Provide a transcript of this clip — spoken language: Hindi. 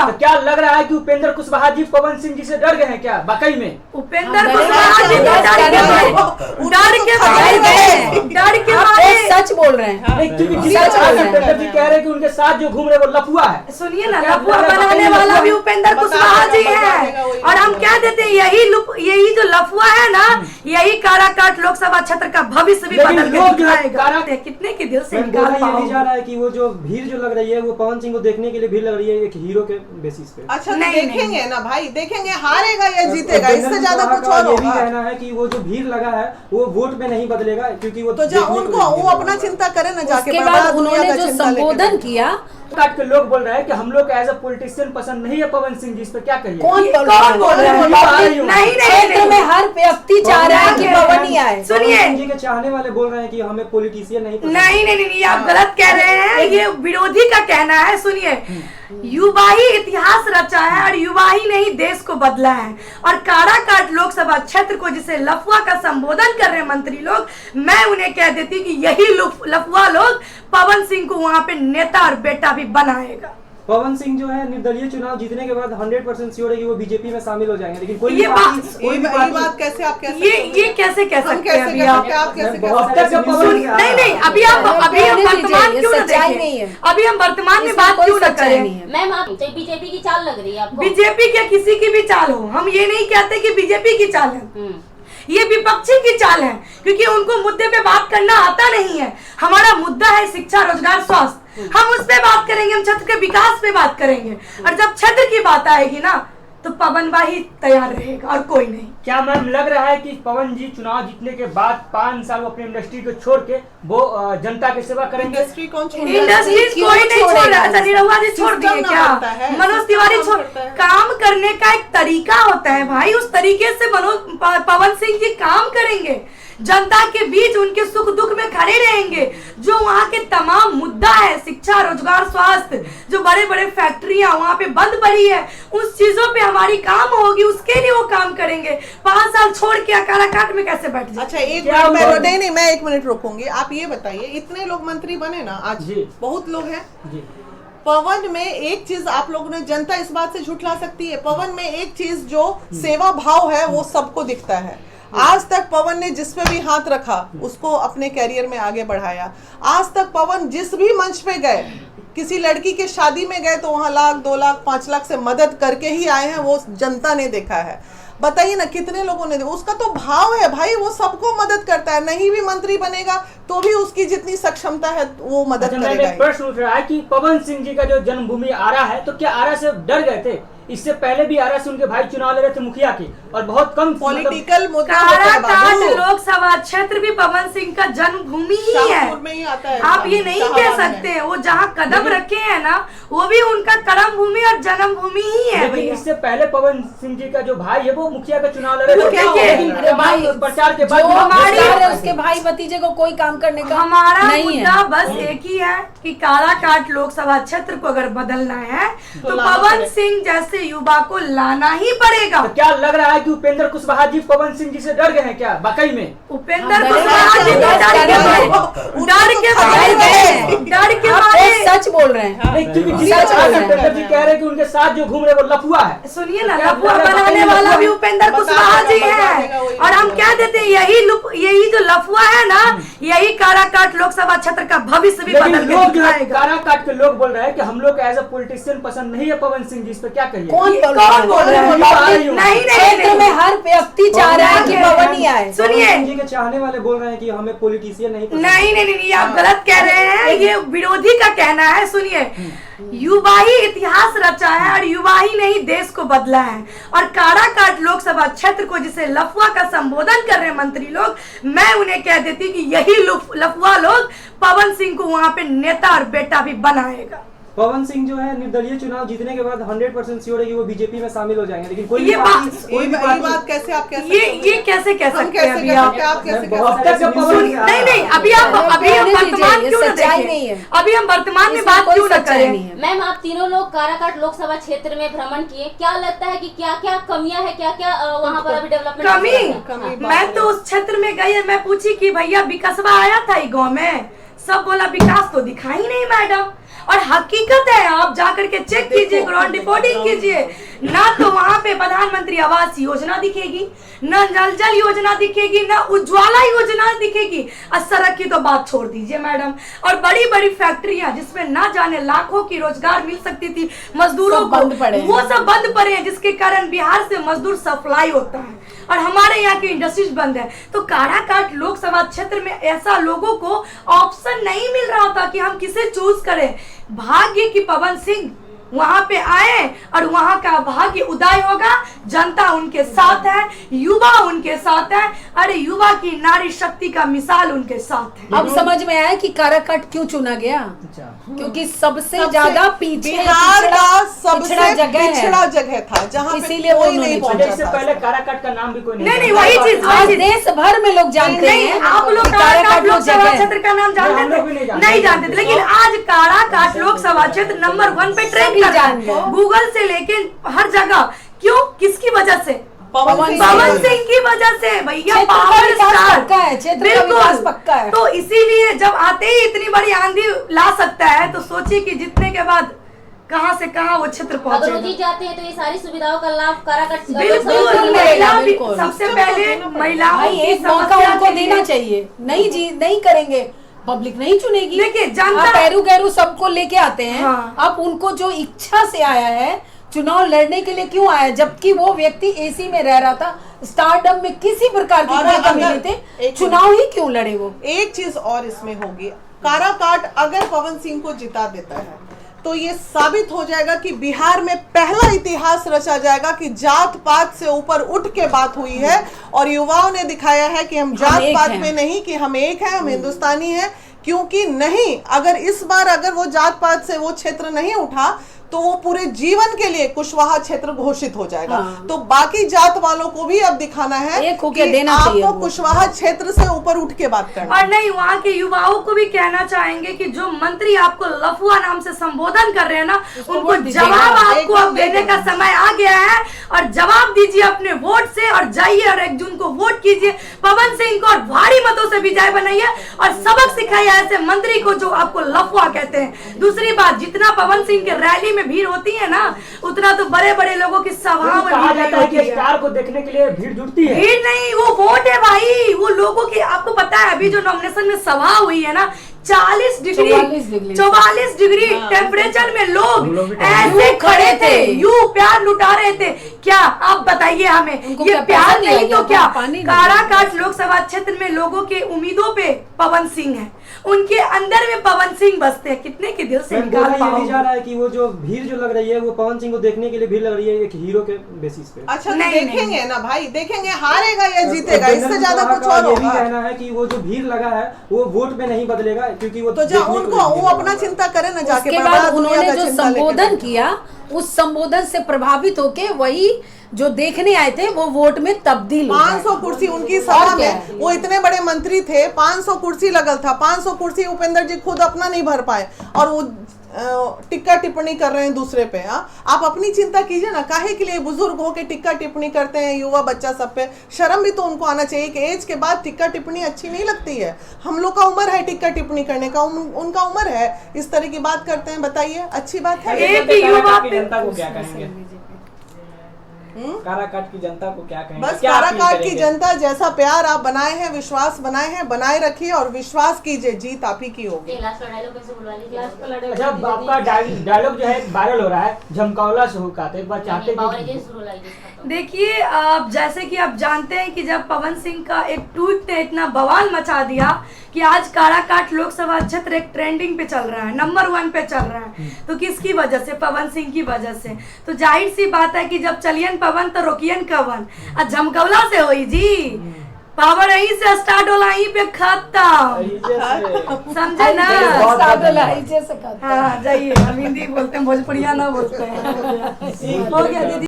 बनेगा। तो क्या लग रहा है कि उपेंद्र कुशवाहा जी पवन सिंह जी से डर गए हैं क्या वाकई में? उपेंद्र कुशवाहा जी डर के मारे सच बोल रहे हैं। उपेंद्र जी कह रहे हैं कि उनके साथ जो घूम रहे वो लफुआ है। सुनिए ना, लफुआ बनाने वाला भी उपेंद्र कुशवाहा जी है। और हम क्या देते हैं, यही जो लफुआ है ना, यही काराकाट लोकसभा क्षेत्र का भविष्य भी बदल के दिखाएगा। कितने के दिल से निकाल पाओगे। जा रहा है कि वो जो भीड़ जो लग रही है वो पवन सिंह को देखने के लिए भीड़ लग रही है एक हीरो के बेसिस पे। अच्छा, देखेंगे ना भाई, देखेंगे हारेगा या जीतेगा, इससे ज्यादा कुछ और होगा। ये भी कहना है कि वो जो भीड़ लगा है वो वोट में नहीं बदलेगा, क्योंकि वो तो उनको वो अपना चिंता करे ना जाके। उसके बाद उन्होंने जो संबोधन किया, काट के लोग बोल रहे हैं कि हम लोग एज अ पॉलिटिशियन पसंद नहीं है पवन सिंह जी, इस पर क्या कहिए? कौन बोल रहा है? नहीं, में हर व्यक्ति चाह रहा है कि पवन ही आए। सुनिए, जी के चाहने वाले बोल रहे हैं कि हमें पॉलिटिशियन नहीं पसंद। नहीं, आप गलत कह रहे हैं। ये विरोधी का कहना है। सुनिए, युवा ही इतिहास रचा है और युवा ही नहीं देश को बदला है। और काराकाट लोकसभा क्षेत्र को जिसे लफुआ का संबोधन कर रहे मंत्री लोग, मैं उन्हें कह देती कि यही लफुआ लोग पवन सिंह को वहां पे नेता और बेटा भी बनाएगा। पवन सिंह जो है निर्दलीय चुनाव जीतने के बाद 100% श्योर है कि वो बीजेपी में शामिल हो जाएंगे, लेकिन कोई ये बात कैसे आप कह सकते हैं? ये कैसे कह सकते हैं अभी आप? नहीं, अभी हम वर्तमान क्यों न देखें? अभी हम वर्तमान में बात क्यों न करें? मैम, आप बीजेपी की चाल लग रही है आपको? बीजेपी क्या किसी की भी चाल हो, हम ये नहीं कहते कि बीजेपी की चाल है, ये विपक्षी की चाल है, क्योंकि उनको मुद्दे पे बात करना आता नहीं है। हमारा मुद्दा है शिक्षा, रोजगार, स्वास्थ्य, हम उस पे बात करेंगे, हम क्षेत्र के विकास पे बात करेंगे। और जब क्षेत्र की बात आएगी ना, तो पवन भाई तैयार रहेगा और कोई नहीं। क्या मैम लग रहा है कि पवन जी चुनाव जीतने के बाद 5 साल अपनी इंडस्ट्री को छोड़ के वो जनता की सेवा करेंगे? इंडस्ट्री कौन छोड़? इंडस्ट्री कोई नहीं छोड़ रहा है। निरहुआ जी छोड़ दिए क्या? मनोज तिवारी छोड़। काम करने का एक तरीका होता है भाई, उस तरीके से पवन सिंह जी काम करेंगे, जनता के बीच उनके सुख दुख में खड़े रहेंगे। जो वहाँ के तमाम मुद्दा है, शिक्षा, रोजगार, स्वास्थ्य, जो बड़े बड़े फैक्ट्रियां वहाँ पे बंद पड़ी है, उस चीजों पे हमारी काम होगी, उसके लिए वो काम करेंगे। 5 साल छोड़ के काराकाट में कैसे बैठ जाए? अच्छा, मैं 1 मिनट रोकूंगी। आप ये बताइए, इतने लोग मंत्री बने ना आज, बहुत लोग हैं। पवन में एक चीज आप लोगों ने, जनता इस बात से झुठला सकती है, पवन में एक चीज जो सेवा भाव है वो सबको दिखता है। आज तक पवन ने जिस पे भी हाथ रखा उसको अपने कैरियर में आगे बढ़ाया। आज तक पवन जिस भी मंच पे गए, किसी लड़की के शादी में गए तो वहां 1 लाख 2 लाख 5 लाख से मदद करके ही आए हैं, वो जनता ने देखा है। बताइए ना कितने लोगों ने, उसका तो भाव है भाई, वो सबको मदद करता है। नहीं भी मंत्री बनेगा तो भी उसकी जितनी सक्षमता है वो मदद करेगा। प्रश्न उठ रहा है कि पवन सिंह जी का जो जन्मभूमि आरा है, तो क्या आरा से डर गए थे? इससे पहले भी आरा से उनके भाई चुनाव लड़ रहे थे मुखिया की, और बहुत कम पॉलिटिकल काराकाट लोकसभा क्षेत्र भी पवन सिंह का जन्मभूमि ही है। आप ये नहीं कह सकते, वो जहाँ कदम रखे हैं ना, वो भी उनका कर्म भूमि और जन्मभूमि ही है। लेकिन इससे पहले पवन सिंह जी का जो भाई है वो मुखिया का चुनाव लड़ रहे थे, प्रचार के बाद उसके भाई भतीजे को कोई काम करने का हमारा मुद्दा बस एक ही है कि काराकाट लोकसभा क्षेत्र को अगर बदलना है तो पवन सिंह जैसे युवा को लाना ही पड़ेगा। तो क्या लग रहा है कि उपेंद्र कुशवाहा जी पवन सिंह जी से डर गए हैं क्या वाकई में? उपेंद्र कुशवाहा जी डर के मारे सच बोल रहे हैं। उपेंद्र जी कह रहे हैं कि उनके साथ जो घूम रहे वो लफुआ है। सुनिए ना, लफुआ बनाने वाला भी उपेंद्र कुशवाहा जी है। और हम क्या देते हैं, यही जो लफुआ है ना, यही काराकाट लोकसभा क्षेत्र का भविष्य भी बदल के दिखाएगा। काराकाट के लोग बोल रहे हैं कि हम लोग एज अ पॉलिटिशियन पसंद नहीं है पवन सिंह जी, इस पर क्या कहिए? कौन बोल रहा है? नहीं, में हर व्यक्ति चाह रहा है कि पवन ही आए। सुनिए, जी के चाहने वाले बोल रहे हैं कि हमें पॉलिटिशियन नहीं पसंद। नहीं, आप गलत कह रहे हैं। ये विरोधी का कहना है। सुनिए, युवा ही इतिहास रचा है और युवा ही नहीं देश को बदला है। और काराकाट लोकसभा क्षेत्र को जिसे लफुआ का संबोधन कर रहे मंत्री लोग, मैं उन्हें कह देती कि यही लफुआ लोग पवन सिंह को वहां पे नेता और बेटा भी बनाएगा। पवन सिंह जो है निर्दलीय चुनाव जीतने के बाद 100% श्योर है कि वो बीजेपी में शामिल हो जाएंगे, लेकिन कोई बात कैसे आप कह सकते हैं? ये कैसे कह सकते हैं अभी आप? नहीं, अभी हम वर्तमान क्यों न देखें? अभी हम वर्तमान में बात क्यों न करें? मैम, आप तीनों लोग काराकाट लोकसभा क्षेत्र में भ्रमण किए, क्या लगता है कि क्या क्या कमियां है, क्या क्या वहाँ पर अभी डेवलपमेंट? कमी मैं तो उस क्षेत्र में गई, मैं पूछी कि भैया विकासवा आया था गाँव में, सब बोला विकास तो दिखा ही नहीं मैडम। और हकीकत है, आप जाकर के चेक कीजिए, ग्राउंड रिपोर्टिंग कीजिए, ना तो वहां पे प्रधानमंत्री आवास योजना दिखेगी, न जल जल योजना दिखेगी, न उज्ज्वला योजना दिखेगी, और सड़क की तो बात छोड़ दीजिए मैडम। और बड़ी बड़ी फैक्ट्रियां जिसमें ना जाने लाखों की रोजगार मिल सकती थी मजदूरों को, वो सब बंद पड़े हैं, जिसके कारण बिहार से मजदूर सप्लाई होता है और हमारे यहाँ की इंडस्ट्रीज बंद है। तो काराकाट लोकसभा क्षेत्र में ऐसा लोगों को ऑप्शन नहीं मिल रहा था कि हम किसे चूज करें। भाग्य की पवन सिंह वहां पे आए और वहां का भाग्य उदय होगा, जनता उनके साथ है, युवा उनके साथ है, अरे युवा की नारी शक्ति का मिसाल उनके साथ है। अब समझ में आया कि काराकाट क्यों चुना गया, क्योंकि सबसे ज्यादा पीछे बिहार का सबसे पिछड़ा जगह था, जहाँ इसीलिए वो नहीं पहुंचा। इससे पहले काराकाट का नाम भी कोई नहीं, वही चीज आज देश भर में लोग जानते हैं। आप लोग काराकाट लोकसभा क्षेत्र का नाम जानते थे? नहीं जानते थे, लेकिन आज काराकाट लोकसभा क्षेत्र नंबर 1 पे ट्रेंड कर रहा है, गूगल से लेके हर जगह। क्यों, किसकी वजह से? पवन सिंह की वजह से भैया, पावर स्टार बिल्कुल पक्का है। तो इसीलिए जब आते ही इतनी बड़ी आंधी ला सकता है, तो सोचिए कि जीतने के बाद कहां से कहां वो क्षेत्र पहुंचे। अगर वो जीत जाते हैं तो ये सारी सुविधाओं का लाभ काराकाट बिल्कुल, सबसे पहले महिलाओं की मौका उनको देना चाहिए। नहीं करेंगे, पब्लिक नहीं चुनेगी। देखिए जनता पैरू गैरू सबको लेके आते हैं। हाँ। अब उनको जो इच्छा से आया है, चुनाव लड़ने के लिए क्यों आया, जबकि वो व्यक्ति एसी में रह रहा था, स्टारडम में किसी प्रकार की कोई कमी नहीं थे, चुनाव ही क्यों लड़े वो। एक चीज और इसमें होगी, काराकाट अगर पवन सिंह को जिता देता है तो ये साबित हो जाएगा कि बिहार में पहला इतिहास रचा जाएगा कि जात पात से ऊपर उठ के बात हुई है, और युवाओं ने दिखाया है कि हम जात पात में नहीं, कि हम एक हैं, हम हिंदुस्तानी हैं। क्योंकि नहीं, अगर इस बार अगर वो जात पात से वो क्षेत्र नहीं उठा तो वो पूरे जीवन के लिए कुशवाहा क्षेत्र घोषित हो जाएगा। हाँ। तो बाकी जात वालों को भी अब दिखाना है कि आपको कुशवाहा क्षेत्र से ऊपर उठ के बात करना। और नहीं, वहाँ के युवाओं को भी कहना चाहेंगे कि जो मंत्री आपको लफुआ नाम से संबोधन कर रहे हैं ना, उनको जवाब आपको अब देने का समय आ गया है, और जवाब दीजिए अपने वोट से, और जाइए और 1 जून को वोट कीजिए पवन सिंह को, और भारी मतों से विजय बनाइए, और सबक सिखाइए ऐसे मंत्री को जो आपको लफुआ कहते हैं। दूसरी बात, जितना पवन सिंह के रैली में भीड़ होती है ना, उतना तो बड़े बड़े लोगों की सभाओं में कहा जाता है कि स्टार को देखने के लिए भीड़ जुटती है। भीड़ नहीं, वो वोट है भाई, वो लोगों की। आपको पता है अभी जो नॉमिनेशन में सभा हुई है ना, 44 डिग्री टेम्परेचर में लोग ऐसे खड़े थे, यूं प्यार लुटा रहे थे। क्या आप बताइए हमें, ये प्यार नहीं तो क्या? काराकाट लोकसभा क्षेत्र में लोगों के उम्मीदों पे पवन सिंह है, उनके अंदर में पवन सिंह बसते हैं। कितने के दिल से निकाल पाओगे? जा रहा है कि वो जो भीड़ जो लग रही है वो पवन सिंह को देखने के लिए भीड़ लग रही है, एक हीरो के बेसिस पे। अच्छा, देखेंगे ना भाई, देखेंगे हारेगा या जीतेगा, इससे ज्यादा कुछ और होगा। ये भी कहना है कि वो जो भीड़ लगा है वो वोट में नहीं बदलेगा, क्योंकि वो तो जब उनको वो अपना चिंता करे ना जाके। उसके बाद उन्होंने जो संबोधन किया, उस संबोधन से प्रभावित होके वही जो देखने आए थे वो वोट में तब्दील। 500 कुर्सी उनकी सभा में, वो इतने बड़े मंत्री थे, 500 कुर्सी लगल था, 500 कुर्सी उपेंद्र जी खुद अपना नहीं भर पाए, और वो टिक्का टिप्पणी कर रहे हैं दूसरे पे। आप अपनी चिंता कीजिए ना, काहे के लिए बुजुर्ग होके टिक्का टिप्पणी करते हैं, युवा बच्चा सब पे शर्म भी तो उनको आना चाहिए कि एज के बाद टिक्का टिप्पणी अच्छी नहीं लगती है। हम लोग का उम्र है टिक्का टिप्पणी करने का, उनका उम्र है, इस तरह की बात करते हैं। बताइए, अच्छी बात है? जनता को क्या कहेंगे? काराकाट की जनता को क्या कहेंगे? बस काराकाट की जनता, जैसा प्यार आप बनाए हैं, विश्वास बनाए हैं, बनाए रखिए और विश्वास कीजिए, जीत आप ही की होगी। अच्छा, आपका डायलॉग जो है वायरल हो रहा है, झमकावला से हुक्का, तो एक बार चाहते हैं। देखिए, आप जैसे कि आप जानते हैं कि जब पवन सिंह का एक ट्वीट ने इतना बवाल मचा दिया कि आज काराकाट लोकसभा क्षेत्र एक ट्रेंडिंग पे चल रहा है, नंबर 1 पे चल रहा है, तो किसकी वजह से? पवन सिंह की वजह से। तो जाहिर सी बात है कि जब चलियन पवन तो रोकियन कवन, और झमकौला से होई जी, पावर यहीं से स्टार्ट होला, यहीं पे खत्म, समझे ना? हाँ, जाइए, हम हिंदी बोलते हैं, भोजपुरिया ना बोलते हैं। हो गया दीदी।